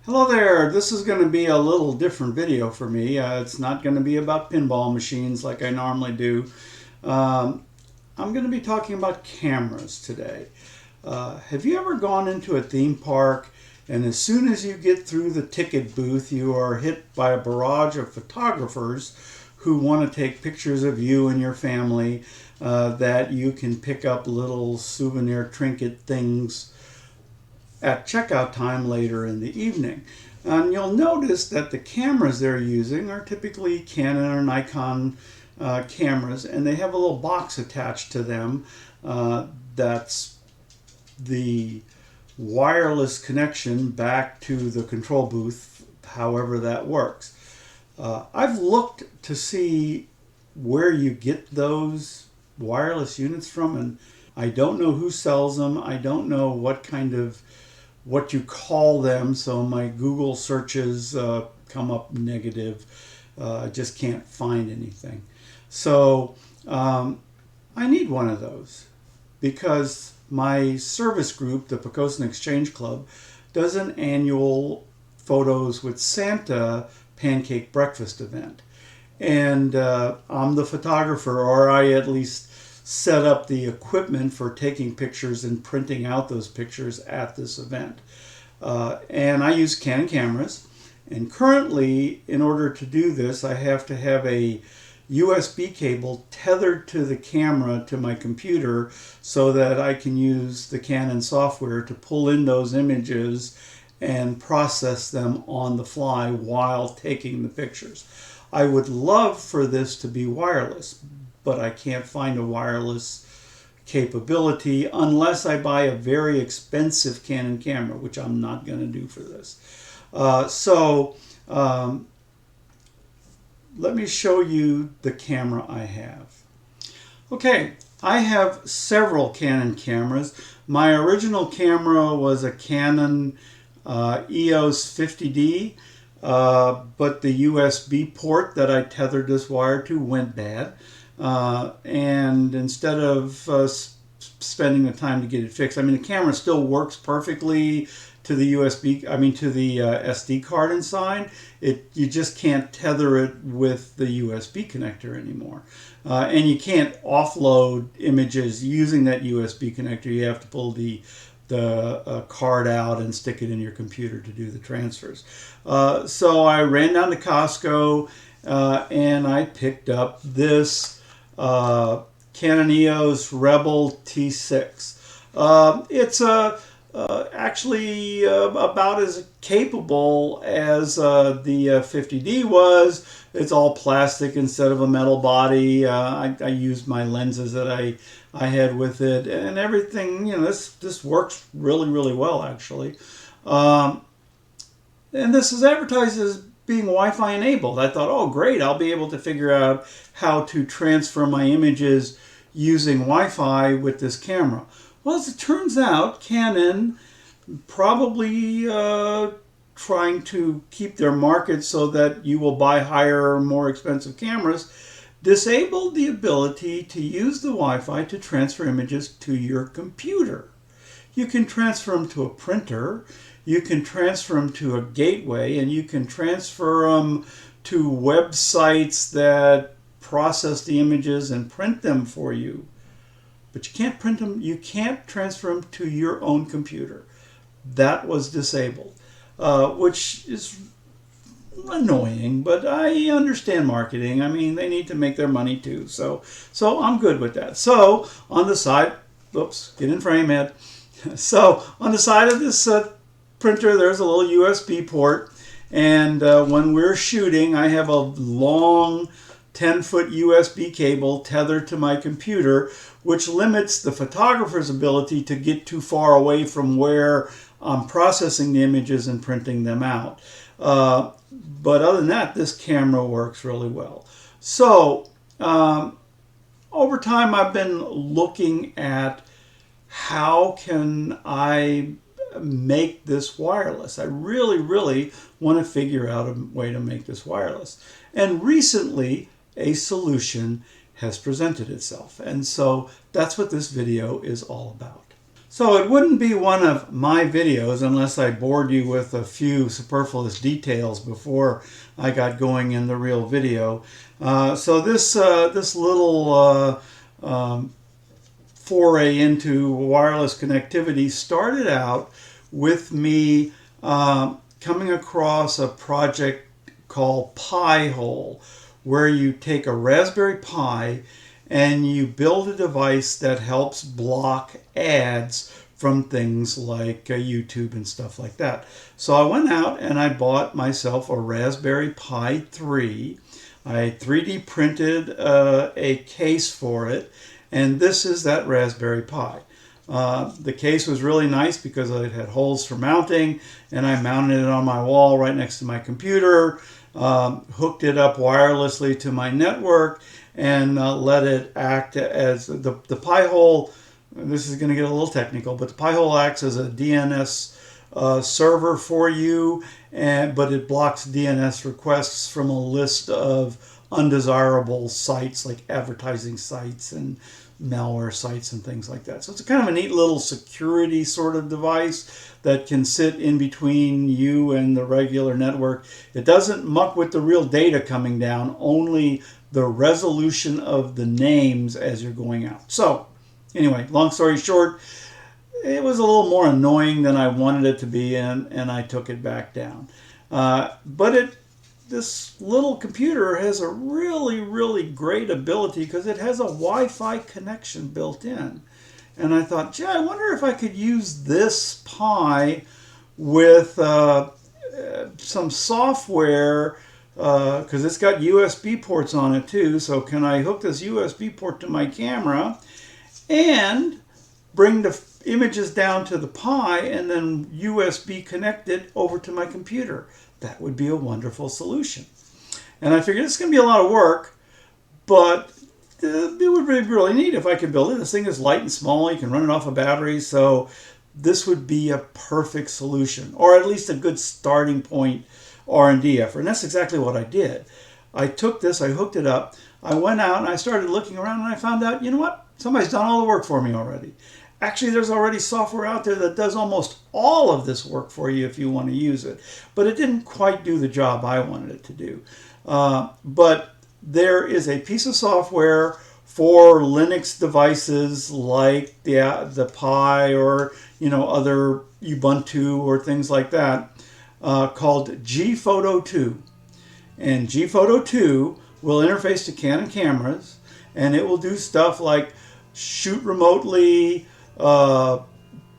Hello there, this is going to be a little different video for me. It's not going to be about pinball machines like I normally do. I'm going to be talking about cameras today. Have you ever gone into a theme park and as soon as you get through the ticket booth you are hit by a barrage of photographers who want to take pictures of you and your family that you can pick up little souvenir trinket things at checkout time later in the evening. And you'll notice that the cameras they're using are typically Canon or Nikon cameras, and they have a little box attached to them that's the wireless connection back to the control booth, however that works. I've looked to see where you get those wireless units from, and I don't know who sells them. I don't know what you call them, so my Google searches come up negative. I just can't find anything. So I need one of those because my service group, the Pihole Exchange Club, does an annual Photos with Santa pancake breakfast event. And I'm the photographer, or I at least set up the equipment for taking pictures and printing out those pictures at this event. And I use Canon cameras. And currently, in order to do this, I have to have a USB cable tethered to the camera to my computer so that I can use the Canon software to pull in those images and process them on the fly while taking the pictures. I would love for this to be wireless, but I can't find a wireless capability unless I buy a very expensive Canon camera, which I'm not going to do for this. Let me show you the camera I have. Okay, I have several Canon cameras. My original camera was a Canon EOS 50D, but the USB port that I tethered this wire to went bad. And instead of spending the time to get it fixed, I mean, the camera still works perfectly to the to the SD card inside. You just can't tether it with the USB connector anymore. And you can't offload images using that USB connector. You have to pull the card out and stick it in your computer to do the transfers. So I ran down to Costco and I picked up this Canon EOS Rebel T6. It's actually about as capable as the 50D was. It's all plastic instead of a metal body. I used my lenses that I had with it, and everything. You know, this works really well actually. And this is advertised as being Wi-Fi enabled. I thought, oh great, I'll be able to figure out how to transfer my images using Wi-Fi with this camera. Well, as it turns out, Canon, probably trying to keep their market so that you will buy higher, more expensive cameras, disabled the ability to use the Wi-Fi to transfer images to your computer. You can transfer them to a printer, you can transfer them to a gateway, and you can transfer them to websites that process the images and print them for you. But you can't print them, you can't transfer them to your own computer. That was disabled, which is annoying, but I understand marketing. I mean, they need to make their money too. So I'm good with that. So on the side, oops, get in frame, Ed. So on the side of this printer, there's a little USB port. And when we're shooting, I have a long 10-foot USB cable tethered to my computer, which limits the photographer's ability to get too far away from where I'm processing the images and printing them out. But other than that, this camera works really well. So over time, I've been looking at how can I make this wireless. I really want to figure out a way to make this wireless. And recently, a solution has presented itself. And so that's what this video is all about. So it wouldn't be one of my videos unless I bored you with a few superfluous details before I got going in the real video. So this little foray into wireless connectivity started out with me coming across a project called Pihole, where you take a Raspberry Pi and you build a device that helps block ads from things like YouTube and stuff like that. So I went out and I bought myself a Raspberry Pi 3. I 3D printed a case for it, and this is that Raspberry Pi. The case was really nice because it had holes for mounting, and I mounted it on my wall right next to my computer, hooked it up wirelessly to my network, and let it act as the Pi-hole. This is going to get a little technical, but the Pi-hole acts as a DNS server for you, but it blocks DNS requests from a list of undesirable sites like advertising sites and malware sites and things like that. So it's a kind of a neat little security sort of device that can sit in between you and the regular network. It doesn't muck with the real data coming down, only the resolution of the names as you're going out. So anyway, long story short, it was a little more annoying than I wanted it to be, and I took it back down. This little computer has a really, really great ability because it has a Wi-Fi connection built in. And I thought, gee, I wonder if I could use this Pi with some software, because it's got USB ports on it too. So can I hook this USB port to my camera and bring the images down to the Pi and then USB connect it over to my computer? That would be a wonderful solution. And I figured it's going to be a lot of work, but it would be really neat if I could build it. This thing is light and small. You can run it off a battery. So this would be a perfect solution, or at least a good starting point R&D effort. And that's exactly what I did. I took this, I hooked it up, I went out and I started looking around, and I found out, you know what? Somebody's done all the work for me already. Actually, there's already software out there that does almost all of this work for you if you want to use it. But it didn't quite do the job I wanted it to do. But there is a piece of software for Linux devices like the Pi or other Ubuntu or things like that called Gphoto 2. And Gphoto 2 will interface to Canon cameras, and it will do stuff like shoot remotely,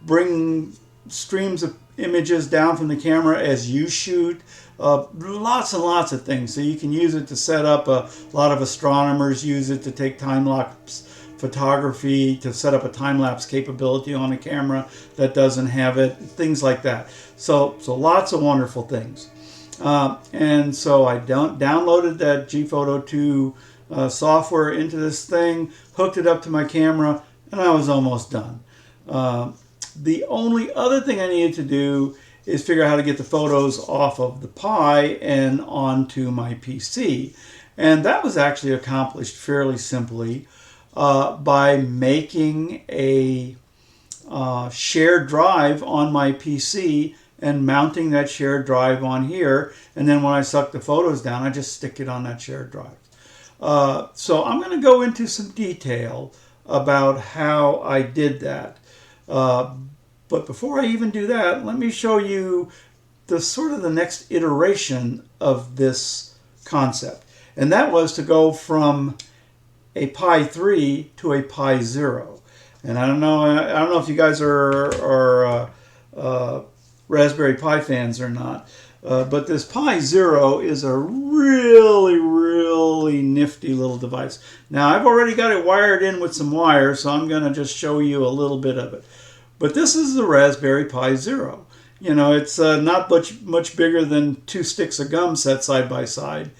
bring streams of images down from the camera as you shoot, lots and lots of things. So you can use it to set up, a lot of astronomers use it to take time-lapse photography, to set up a time-lapse capability on a camera that doesn't have it, things like that. So lots of wonderful things. And so I downloaded that Gphoto 2 software into this thing, hooked it up to my camera, and I was almost done. The only other thing I needed to do is figure out how to get the photos off of the Pi and onto my PC. And that was actually accomplished fairly simply by making a shared drive on my PC and mounting that shared drive on here. And then when I suck the photos down, I just stick it on that shared drive. So I'm going to go into some detail about how I did that. But before I even do that, let me show you the next iteration of this concept. And that was to go from a Pi 3 to a Pi 0. And I don't know if you guys are Raspberry Pi fans or not. But this Pi 0 is a really, really nifty little device. Now, I've already got it wired in with some wire, so I'm going to just show you a little bit of it. But this is the Raspberry Pi 0. It's not much bigger than 2 sticks of gum set side by side.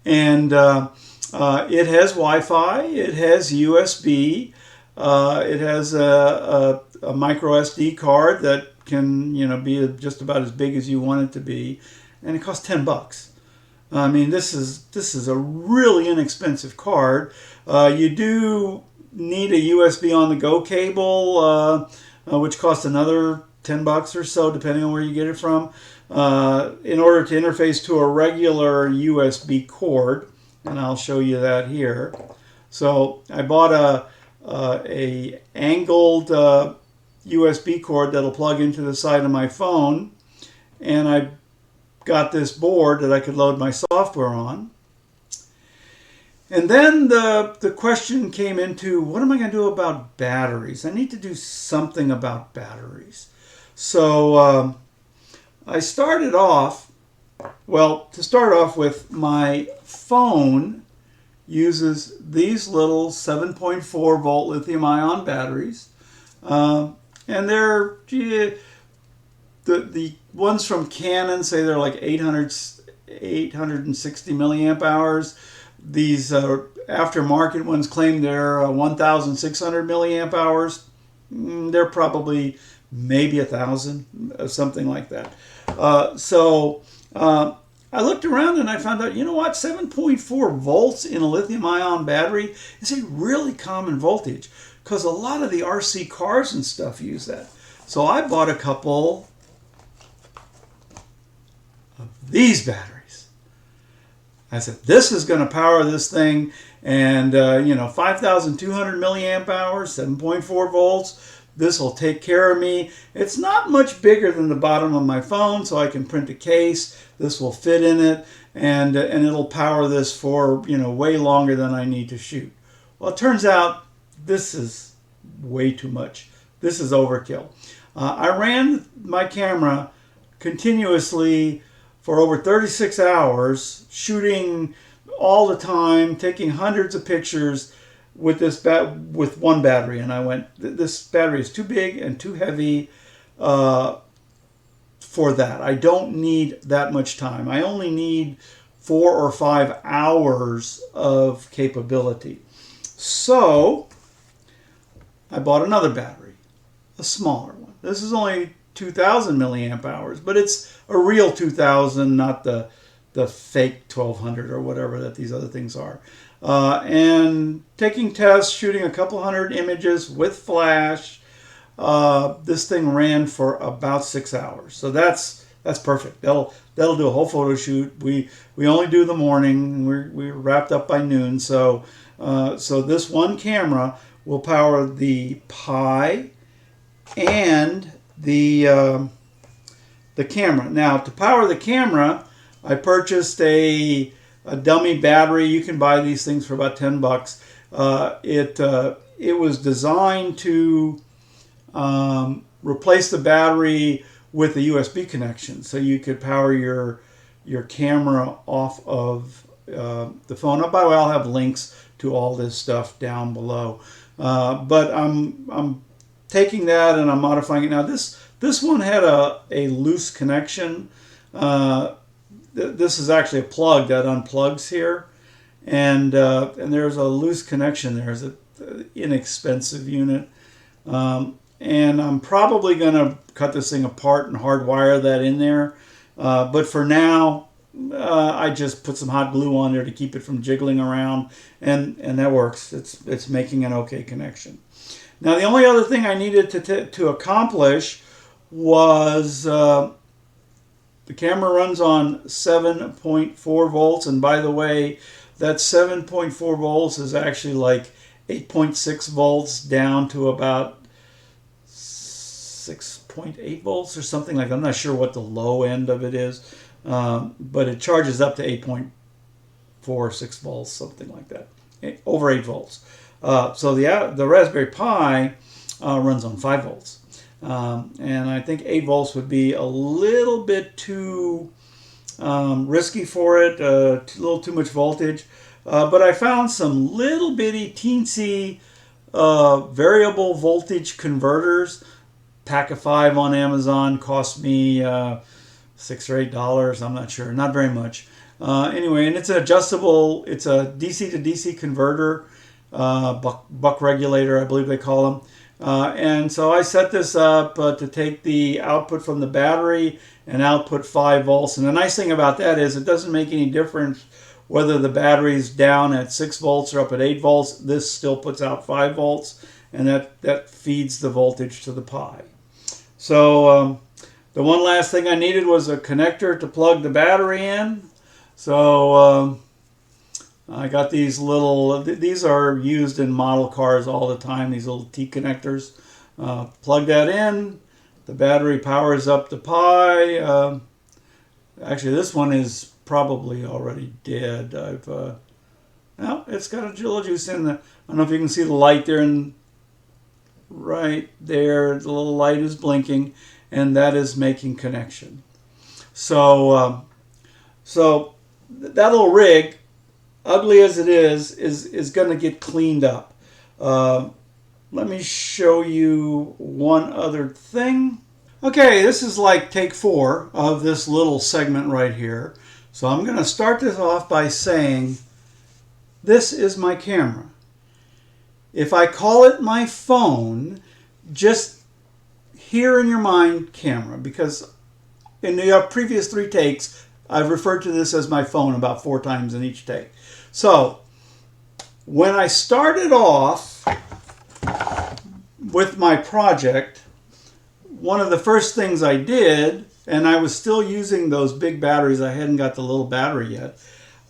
And it has Wi-Fi, it has USB, it has a microSD card that can be just about as big as you want it to be, and it costs $10. I mean, this is a really inexpensive card. You do need a USB on the go cable which costs another 10 bucks or so, depending on where you get it from, in order to interface to a regular USB cord. And I'll show you that here. So I bought a angled USB cord that'll plug into the side of my phone, and I got this board that I could load my software on. And then the question came into, what am I going to do about batteries? I need to do something about batteries. So I started off, well, to start off with, my phone uses these little 7.4 volt lithium ion batteries. And they're, the ones from Canon say they're like 860 milliamp hours. These aftermarket ones claim they're 1,600 milliamp hours. They're probably maybe 1,000, something like that. So I looked around and I found out, you know what, 7.4 volts in a lithium ion battery is a really common voltage, because a lot of the RC cars and stuff use that. So I bought a couple of these batteries. I said, this is going to power this thing, and 5,200 milliamp hours, 7.4 volts. This will take care of me. It's not much bigger than the bottom of my phone, so I can print a case. This will fit in it, and it'll power this for way longer than I need to shoot. Well, it turns out this is way too much. This is overkill. I ran my camera continuously for over 36 hours, shooting all the time, taking hundreds of pictures with with one battery. And I went, this battery is too big and too heavy for that. I don't need that much time. I only need 4 or 5 hours of capability. So I bought another battery, a smaller one. This is only 2,000 milliamp hours, but it's a real 2,000, not the fake 1,200 or whatever that these other things are. And taking tests, shooting a couple hundred images with flash, this thing ran for about 6 hours. So that's perfect. That'll do a whole photo shoot. We only do the morning. We're wrapped up by noon. So this one camera will power the Pi and the camera. Now, to power the camera, I purchased a dummy battery. You can buy these things for about 10 bucks. It was designed to replace the battery with a USB connection, so you could power your camera off of the phone. Oh, by the way, I'll have links to all this stuff down below. But I'm taking that and I'm modifying it. Now this one had a loose connection. This is actually a plug that unplugs here, and there's a loose connection there. It's an inexpensive unit, and I'm probably going to cut this thing apart and hardwire that in there. But for now, I just put some hot glue on there to keep it from jiggling around, and that works. It's making an okay connection. Now, the only other thing I needed to accomplish was the camera runs on 7.4 volts, and by the way, that 7.4 volts is actually like 8.6 volts down to about 6.8 volts or something like that. I'm not sure what the low end of it is, but it charges up to 8.46 volts, something like that, over 8 volts. So the Raspberry Pi runs on 5 volts. And I think 8 volts would be a little bit too risky for it, a little too much voltage. But I found some little bitty teensy variable voltage converters. Pack of 5 on Amazon cost me $6 or $8. I'm not sure, not very much. Anyway, and it's an adjustable. It's a DC to DC converter, buck regulator, I believe they call them. And so I set this up to take the output from the battery and output 5 volts. And the nice thing about that is it doesn't make any difference whether the battery's down at 6 volts or up at 8 volts. This still puts out 5 volts. and that feeds the voltage to the Pi. So the one last thing I needed was a connector to plug the battery in. So I got these little, these are used in model cars all the time, these little T connectors. Plug that in, the battery powers up the Pi. Actually, this one is probably already dead. Well, it's got a little juice in there. I don't know if you can see the light there, and right there, the little light is blinking, and that is making connection. So, so that little rig, ugly as it is going to get cleaned up. Let me show you one other thing. Okay, this is like take 4 of this little segment right here. So I'm going to start this off by saying, this is my camera. If I call it my phone, just hear in your mind camera, because in the previous 3 takes, I've referred to this as my phone about 4 times in each take. So when I started off with my project, one of the first things I did, and I was still using those big batteries, I hadn't got the little battery yet,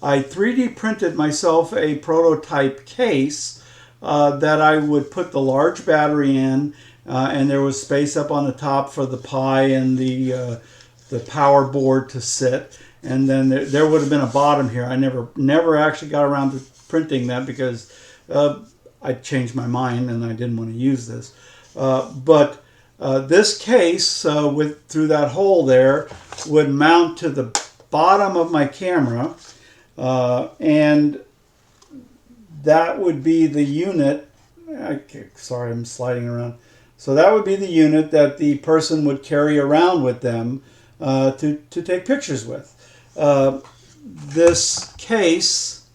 I 3D printed myself a prototype case that I would put the large battery in, and there was space up on the top for the Pi and the power board to sit, and then there would have been a bottom here. I never actually got around to printing that because I changed my mind and I didn't want to use this. But this case through that hole there would mount to the bottom of my camera, and that would be the unit. Sorry, I'm sliding around. So that would be the unit that the person would carry around with them to take pictures with. This case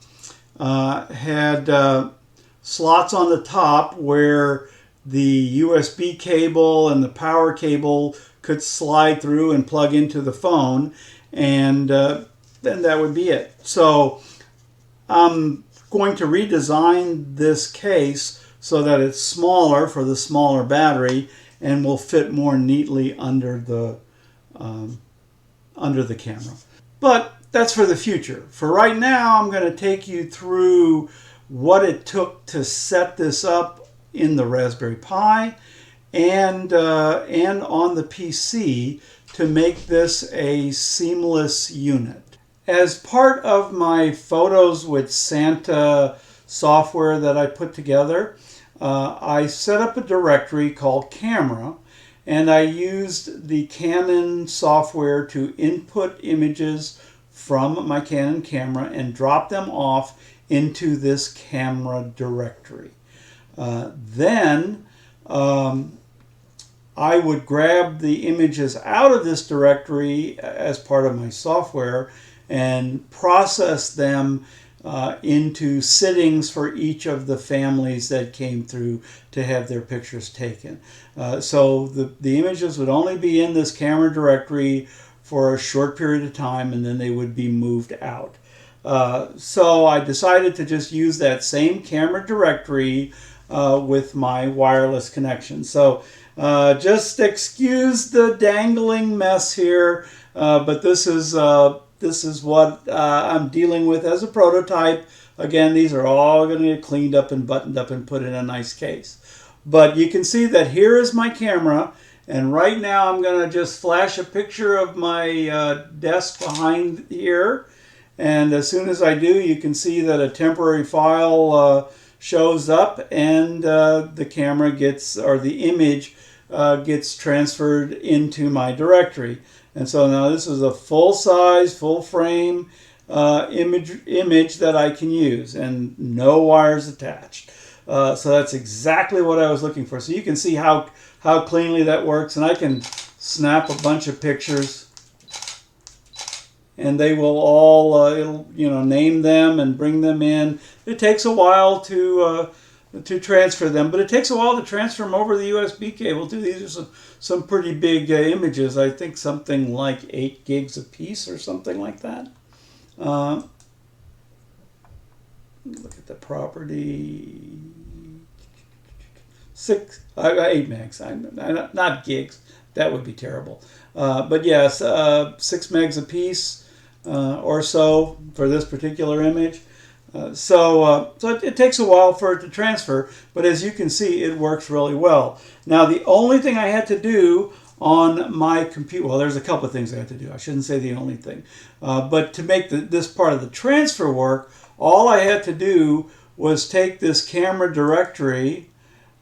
had slots on the top where the USB cable and the power cable could slide through and plug into the phone, and then that would be it. So I'm going to redesign this case so that it's smaller for the smaller battery and will fit more neatly under the camera. But that's for the future. For right now, I'm going to take you through what it took to set this up in the Raspberry Pi and on the PC to make this a seamless unit. As part of my Photos with Santa software that I put together, I set up a directory called Camera, and I used the Canon software to input images from my Canon camera and drop them off into this camera directory. Then I would grab the images out of this directory as part of my software and process them into sittings for each of the families that came through to have their pictures taken. So the images would only be in this camera directory for a short period of time, and then they would be moved out. So I decided to just use that same camera directory with my wireless connection. So just excuse the dangling mess here, but this is what I'm dealing with as a prototype. Again, these are all going to get cleaned up and buttoned up and put in a nice case. But you can see that here is my camera, and right now I'm going to just flash a picture of my desk behind here. And as soon as I do, you can see that a temporary file shows up, and the camera gets, or the image gets transferred into my directory. And so now this is a full-size, full-frame image that I can use, and no wires attached. So that's exactly what I was looking for. So you can see how cleanly that works, and I can snap a bunch of pictures, and they will all it'll, name them and bring them in. It takes a while to transfer them, but it takes a while to transfer them over the USB cable too. These are some pretty big images. I think something like 8 gigs a piece or something like that. Look at the property. 8 megs, not gigs. That would be terrible. But yes, 6 megs a piece or so for this particular image. So it takes a while for it to transfer, but as you can see, it works really well. Now, the only thing I had to do on my computer, well, there's a couple of things I had to do. I shouldn't say the only thing. But to make this part of the transfer work, all I had to do was take this camera directory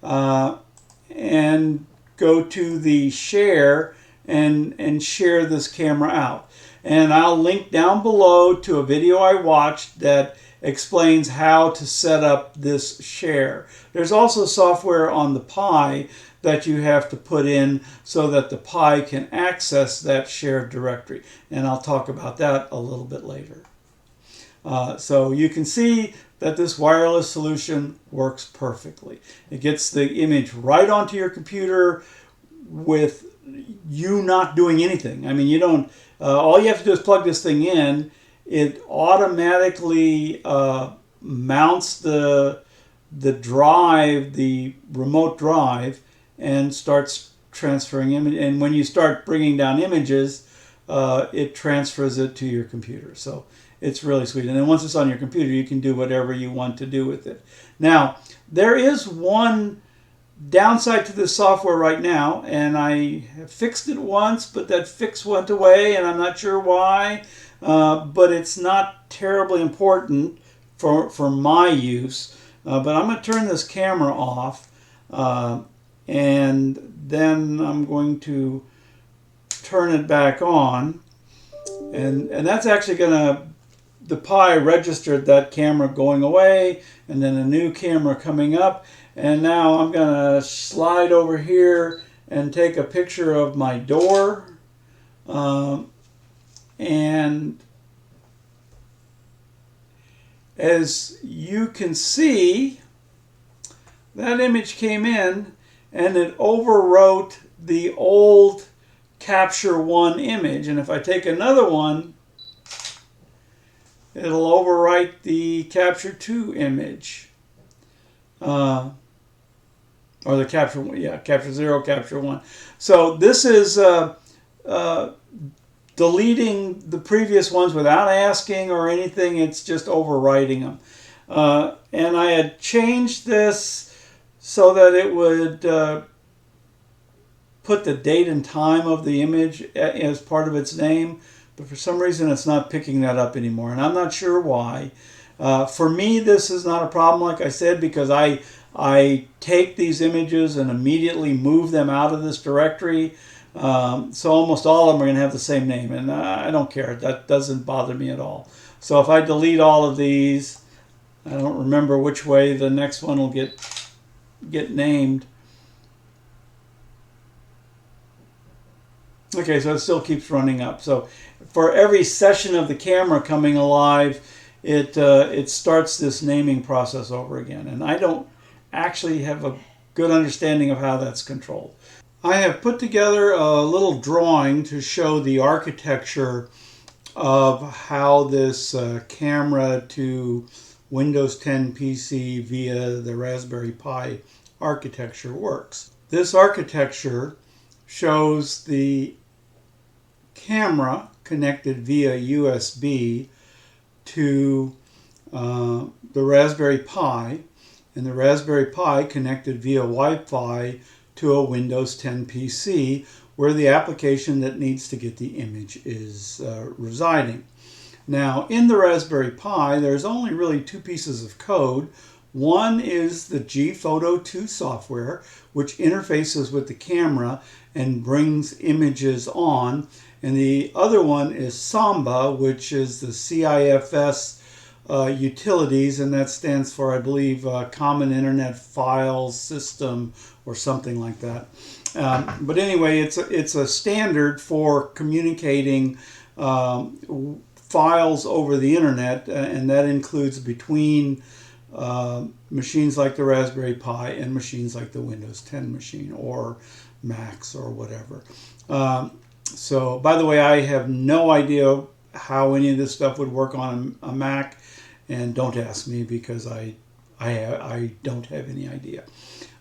and go to the share and share this camera out. And I'll link down below to a video I watched that explains how to set up this share. There's also software on the Pi that you have to put in so that the Pi can access that shared directory. And I'll talk about that a little bit later. So you can see that this wireless solution works perfectly. It gets the image right onto your computer with you not doing anything. I mean, you don't, all you have to do is plug this thing in. It automatically mounts the drive, the remote drive, and starts transferring image. And when you start bringing down images, it transfers it to your computer. So it's really sweet. And then once it's on your computer, you can do whatever you want to do with it. Now, there is one downside to this software right now, and I have fixed it once, but that fix went away, and I'm not sure why. But it's not terribly important for my use. But I'm going to turn this camera off, and then I'm going to turn it back on. And that's actually going to, the Pi registered that camera going away, and then a new camera coming up. And now I'm going to slide over here and take a picture of my door. And as you can see, that image came in and it overwrote the old Capture 1 image. And if I take another one, it'll overwrite the Capture 2 image. Or the Capture 1, yeah, Capture 0, Capture 1. So this is deleting the previous ones without asking or anything. It's just overwriting them. And I had changed this so that it would put the date and time of the image as part of its name. But for some reason, it's not picking that up anymore. And I'm not sure why. For me, this is not a problem, like I said, because I take these images and immediately move them out of this directory. So almost all of them are going to have the same name, and I don't care. That doesn't bother me at all. So if I delete all of these, I don't remember which way the next one will get named. Okay, so it still keeps running up. So for every session of the camera coming alive, it starts this naming process over again, and I don't actually have a good understanding of how that's controlled. I have put together a little drawing to show the architecture of how this camera to Windows 10 PC via the Raspberry Pi architecture works. This architecture shows the camera connected via USB to the Raspberry Pi, and the Raspberry Pi connected via Wi-Fi to a Windows 10 PC where the application that needs to get the image is residing. Now, in the Raspberry Pi, there's only really two pieces of code. One is the Gphoto 2 software, which interfaces with the camera and brings images on. And the other one is Samba, which is the CIFS utilities, and that stands for, I believe, Common Internet File System or something like that. But anyway, it's a standard for communicating files over the internet, and that includes between machines like the Raspberry Pi and machines like the Windows 10 machine or Macs or whatever. So, by the way, I have no idea how any of this stuff would work on a Mac, and don't ask me because I don't have any idea.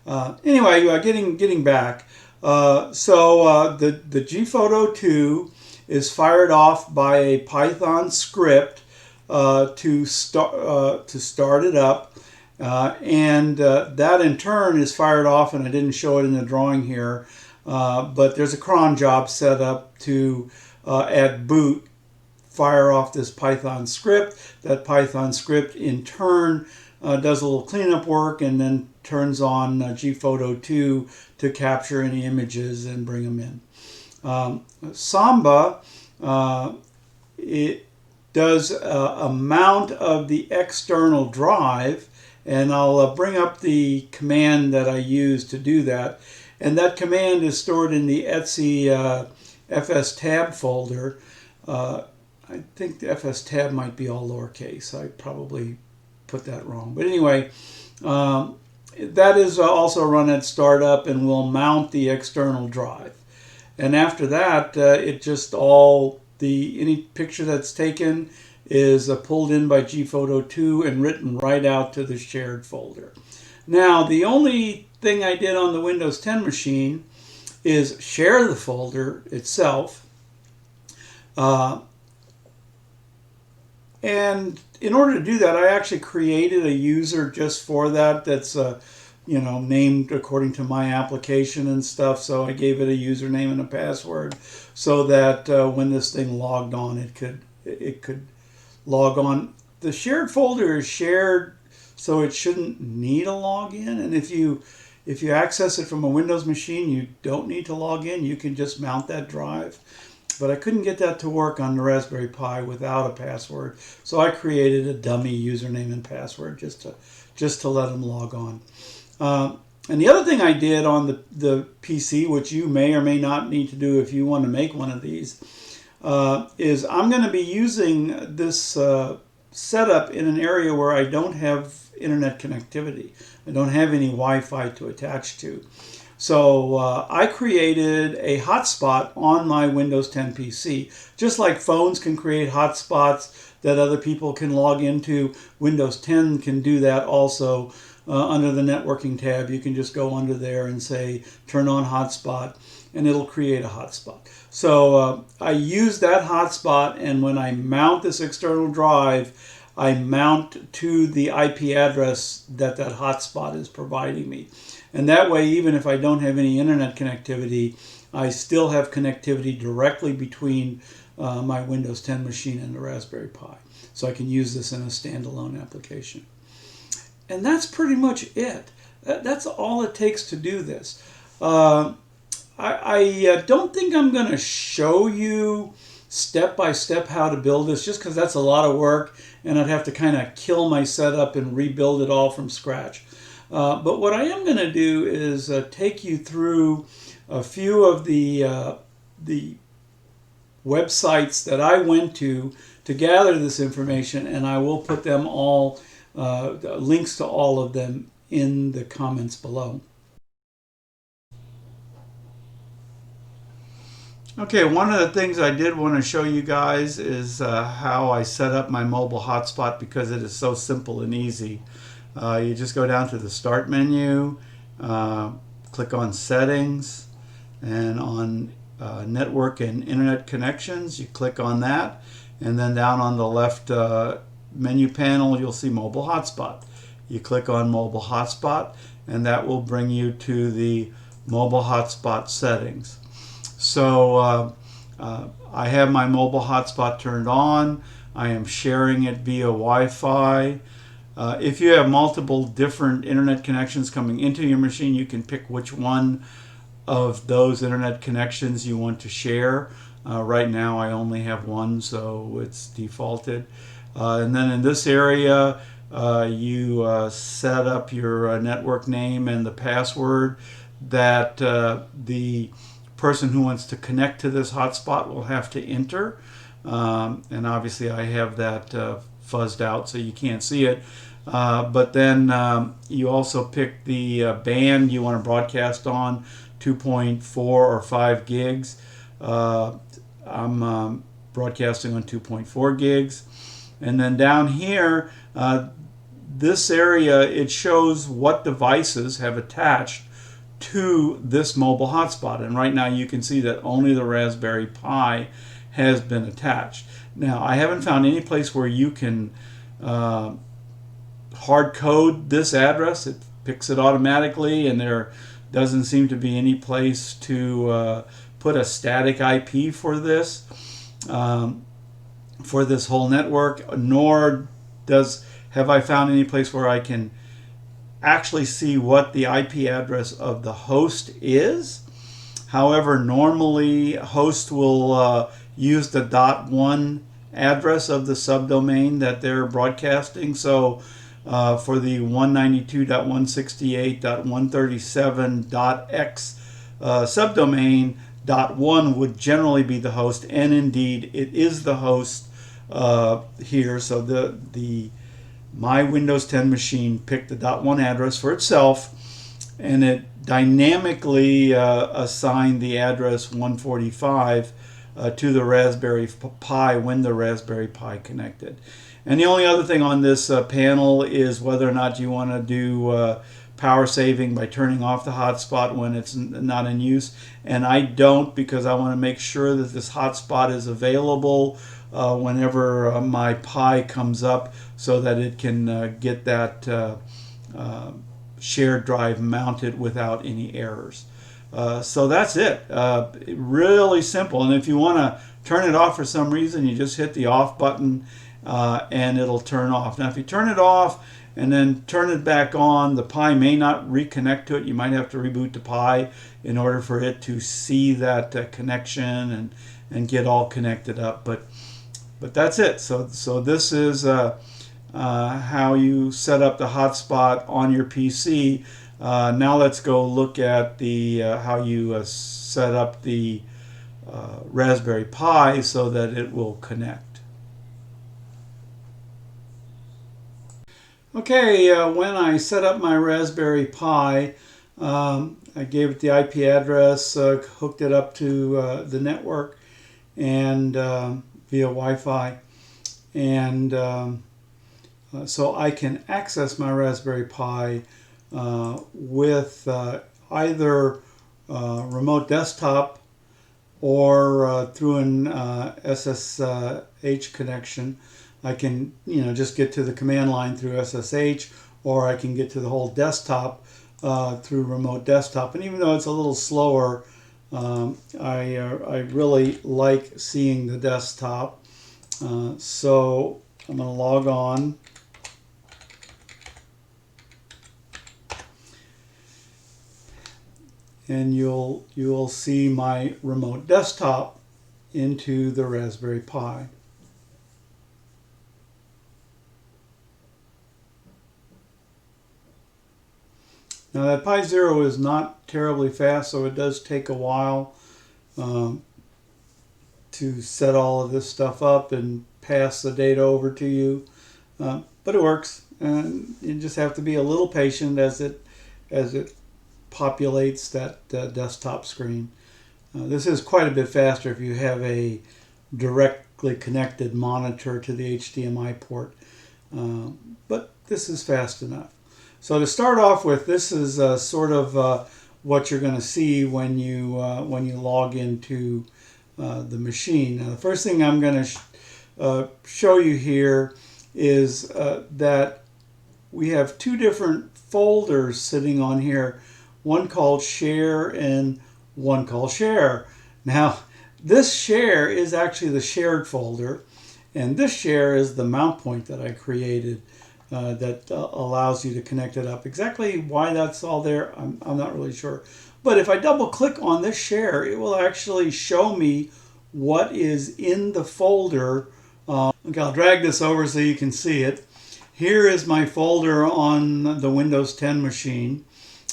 Anyway, getting back. The Gphoto 2 is fired off by a Python script to start it up, and that in turn is fired off. And I didn't show it in the drawing here, but there's a cron job set up to at boot fire off this Python script. That Python script in turn does a little cleanup work and then turns on Gphoto 2 to capture any images and bring them in. Samba, it does a mount of the external drive, and I'll bring up the command that I use to do that. And that command is stored in the Etsy Fstab folder. I think the Fstab might be all lowercase. I probably put that wrong. But anyway, that is also run at startup and will mount the external drive. And after that, it just any picture that's taken is pulled in by Gphoto 2 and written right out to the shared folder. Now, the only thing I did on the Windows 10 machine is share the folder itself. And in order to do that, I actually created a user just for that. That's named according to my application and stuff. So I gave it a username and a password, so that when this thing logged on, it could log on. The shared folder is shared, so it shouldn't need a login. And if you access it from a Windows machine, you don't need to log in. You can just mount that drive. But I couldn't get that to work on the Raspberry Pi without a password, so I created a dummy username and password just to let them log on. And the other thing I did on the PC, which you may or may not need to do if you want to make one of these, is I'm going to be using this setup in an area where I don't have internet connectivity. I don't have any Wi-Fi to attach to. So I created a hotspot on my Windows 10 PC. Just like phones can create hotspots that other people can log into, Windows 10 can do that also. Under the networking tab, you can just go under there and say, turn on hotspot, and it'll create a hotspot. So I use that hotspot, and when I mount this external drive, I mount to the IP address that hotspot is providing me. And that way, even if I don't have any internet connectivity, I still have connectivity directly between my Windows 10 machine and the Raspberry Pi. So I can use this in a standalone application. And that's pretty much it. That's all it takes to do this. I don't think I'm going to show you step by step how to build this, just because that's a lot of work and I'd have to kind of kill my setup and rebuild it all from scratch. But what I am going to do is take you through a few of the websites that I went to gather this information, and I will put them all, links to all of them in the comments below. Okay, one of the things I did want to show you guys is how I set up my mobile hotspot, because it is so simple and easy. You just go down to the Start menu, click on Settings, and on Network and Internet Connections, you click on that, and then down on the left menu panel, you'll see Mobile Hotspot. You click on Mobile Hotspot, and that will bring you to the Mobile Hotspot settings. So I have my mobile hotspot turned on. I am sharing it via Wi-Fi. If you have multiple different internet connections coming into your machine, you can pick which one of those internet connections you want to share. Right now I only have one, so it's defaulted. And then in this area, you set up your network name and the password that the person who wants to connect to this hotspot will have to enter. And obviously I have that fuzzed out so you can't see it. But then you also pick the band you want to broadcast on, 2.4 or 5 gigs. I'm broadcasting on 2.4 gigs. And then down here, this area, it shows what devices have attached to this mobile hotspot. And right now you can see that only the Raspberry Pi has been attached. Now, I haven't found any place where you can hard code this address. It picks it automatically, and there doesn't seem to be any place to put a static IP for this whole network, nor have I found any place where I can actually see what the IP address of the host is. However, normally host will use the .1 address of the subdomain that they're broadcasting. So for the 192.168.137.x subdomain, .1 would generally be the host, and indeed it is the host here. So my Windows 10 machine picked the .1 address for itself, and it dynamically assigned the address 145 to the Raspberry Pi when the Raspberry Pi connected. And the only other thing on this panel is whether or not you want to do power saving by turning off the hotspot when it's not in use. And I don't, because I want to make sure that this hotspot is available whenever my Pi comes up, so that it can get that shared drive mounted without any errors. So that's it. Really simple. And if you want to turn it off for some reason, you just hit the off button and it'll turn off. Now, if you turn it off and then turn it back on, the Pi may not reconnect to it. You might have to reboot the Pi in order for it to see that connection and get all connected up. But that's it. So this is how you set up the hotspot on your PC. Now let's go look at how you set up the Raspberry Pi so that it will connect. Okay, when I set up my Raspberry Pi, I gave it the IP address, hooked it up to the network, and via Wi-Fi, and so I can access my Raspberry Pi with either remote desktop or through an SSH connection. I can just get to the command line through SSH, or I can get to the whole desktop through remote desktop. And even though it's a little slower, I really like seeing the desktop. So I'm going to log on. And you'll see my remote desktop into the Raspberry Pi. Now that Pi Zero is not terribly fast, so it does take a while to set all of this stuff up and pass the data over to you, but it works, and you just have to be a little patient as it populates that desktop screen. This is quite a bit faster if you have a directly connected monitor to the HDMI port, but this is fast enough. So to start off with, this is sort of what you're going to see when you log into the machine. Now, the first thing I'm going to show you here is that we have two different folders sitting on here, one called Share and one called Share. Now, this Share is actually the shared folder, and this Share is the mount point that I created that allows you to connect it up. Exactly why that's all there, I'm not really sure. But if I double click on this Share, it will actually show me what is in the folder. Okay, I'll drag this over so you can see it. Here is my folder on the Windows 10 machine,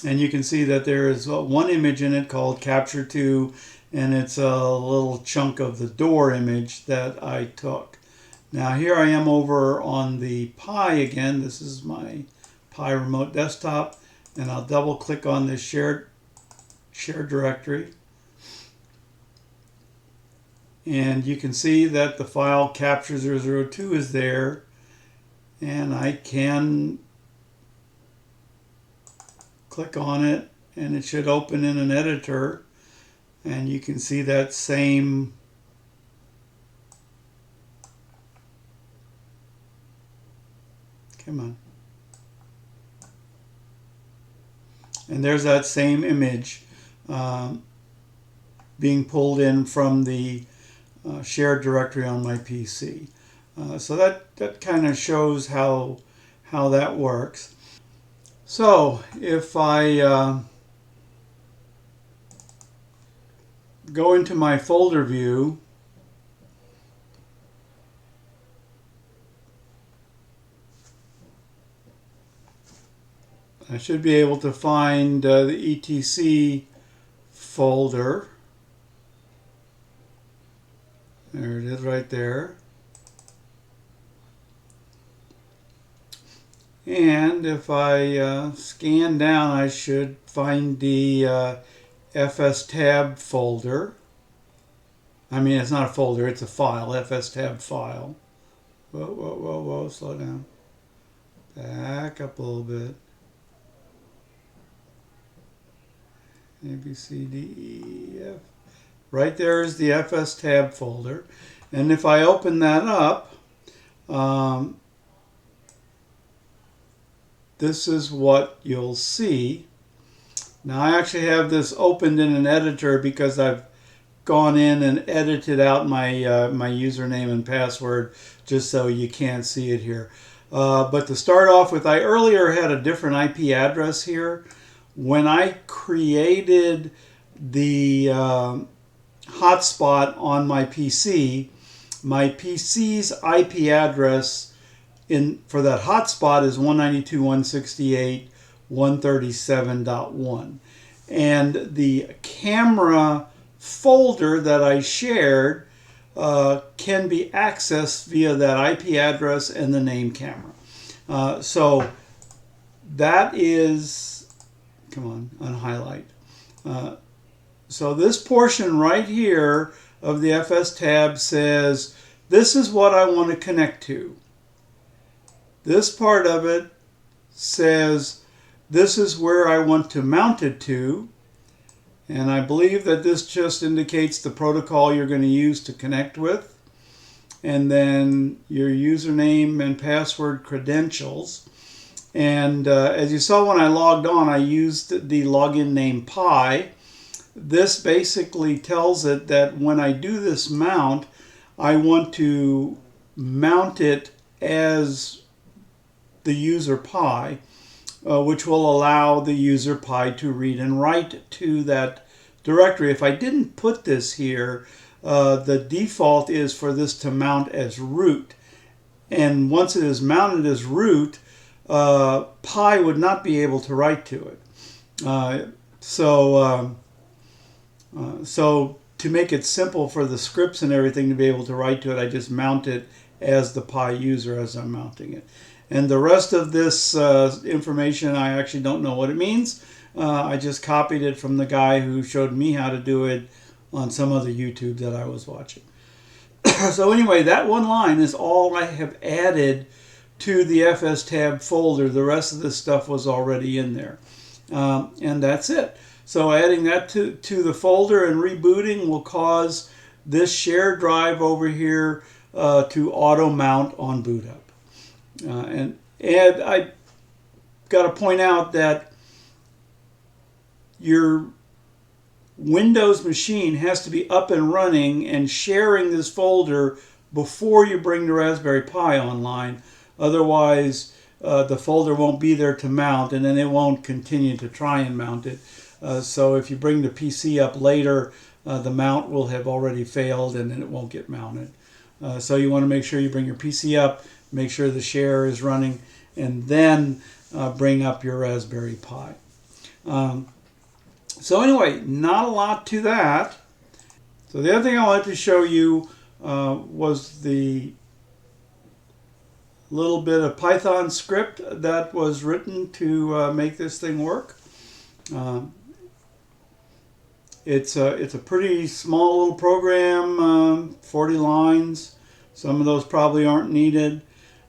and you can see that there is one image in it called Capture 2, and it's a little chunk of the door image that I took. Now here I am over on the Pi again. This is my Pi remote desktop, and I'll double click on this shared directory. And you can see that the file Capture 002 is there, and I can Click on it and it should open in an editor, and you can see that same come on. And there's that same image being pulled in from the shared directory on my PC. So that kind of shows how that works. So if I go into my folder view, I should be able to find the ETC folder. There it is right there. And if I scan down, I should find the Fstab folder. I mean, it's not a folder, it's a file, Fstab file. Whoa, whoa, whoa, whoa, slow down. Back up a little bit. A, B, C, D, E, F. Right there is the Fstab folder. And if I open that up, this is what you'll see. Now I actually have this opened in an editor because I've gone in and edited out my my username and password just so you can't see it here. But to start off with, I earlier had a different IP address here. When I created the hotspot on my PC's IP address for that hotspot is 192.168.137.1. And the camera folder that I shared can be accessed via that IP address and the name camera. So that is, come on, unhighlight. So this portion right here of the Fstab says, this is what I want to connect to. This part of it says, this is where I want to mount it to. And I believe that this just indicates the protocol you're going to use to connect with. And then your username and password credentials. And as you saw when I logged on, I used the login name Pi. This basically tells it that when I do this mount, I want to mount it as the user Pi, which will allow the user Pi to read and write to that directory. If I didn't put this here, the default is for this to mount as root. And once it is mounted as root, Pi would not be able to write to it. So to make it simple for the scripts and everything to be able to write to it, I just mount it as the Pi user as I'm mounting it. And the rest of this information, I actually don't know what it means. I just copied it from the guy who showed me how to do it on some other YouTube that I was watching. So anyway, that one line is all I have added to the Fstab folder. The rest of this stuff was already in there. And that's it. So adding that to the folder and rebooting will cause this shared drive over here to auto mount on boot up. And I got to point out that your Windows machine has to be up and running and sharing this folder before you bring the Raspberry Pi online. Otherwise, the folder won't be there to mount, and then it won't continue to try and mount it. So if you bring the PC up later, the mount will have already failed, and then it won't get mounted. So you want to make sure you bring your PC up, make sure the share is running, and then bring up your Raspberry Pi. So anyway, not a lot to that. So the other thing I wanted to show you was the little bit of Python script that was written to make this thing work. It's a pretty small little program, 40 lines. Some of those probably aren't needed.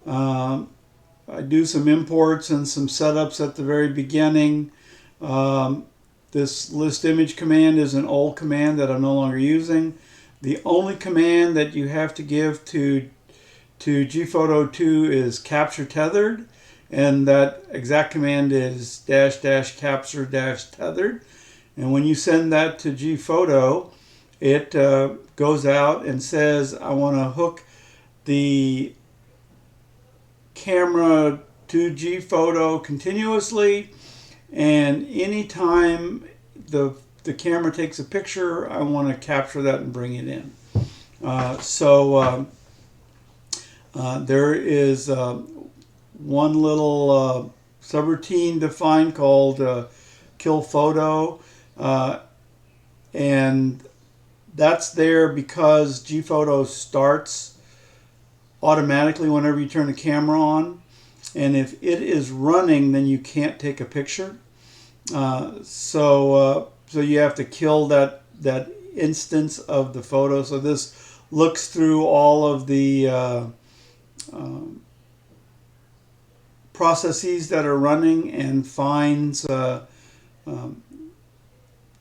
I do some imports and some setups at the very beginning. This list image command is an old command that I'm no longer using. The only command that you have to give to Gphoto 2 is capture tethered, and that exact command is -- capture tethered. And when you send that to Gphoto, it goes out and says, I want to hook the camera to Gphoto continuously, and anytime the camera takes a picture, I want to capture that and bring it in. There is one little subroutine defined called kill photo, and that's there because Gphoto starts automatically whenever you turn the camera on, and if it is running, then you can't take a picture. So you have to kill that instance of the photo. So this looks through all of the processes that are running and finds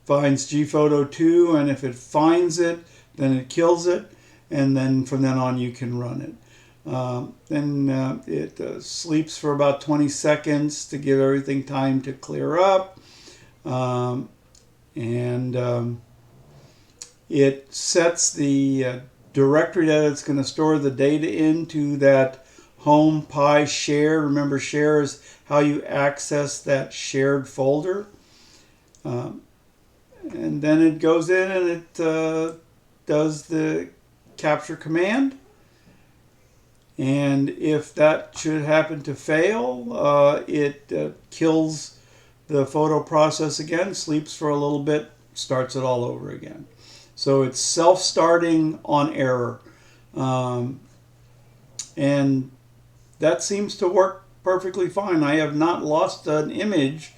Gphoto 2, and if it finds it, then it kills it, and then from then on you can run it. Then it sleeps for about 20 seconds to give everything time to clear up, and it sets the directory that it's going to store the data into that home pi share. Remember, share is how you access that shared folder. And then it goes in and it does the capture command. And if that should happen to fail, it kills the photo process again, sleeps for a little bit, starts it all over again. So it's self-starting on error. And that seems to work perfectly fine. I have not lost an image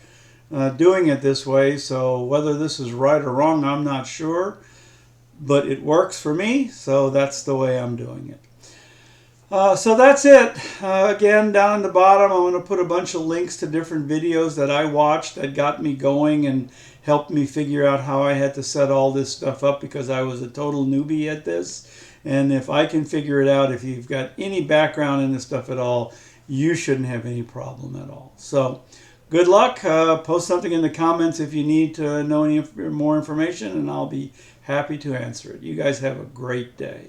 doing it this way, so whether this is right or wrong, I'm not sure. But it works for me, so that's the way I'm doing it. So that's it. Again, down in the bottom, I'm going to put a bunch of links to different videos that I watched that got me going and helped me figure out how I had to set all this stuff up, because I was a total newbie at this. And if I can figure it out, if you've got any background in this stuff at all, you shouldn't have any problem at all. So good luck. Post something in the comments if you need to know any more information, and I'll be happy to answer it. You guys have a great day.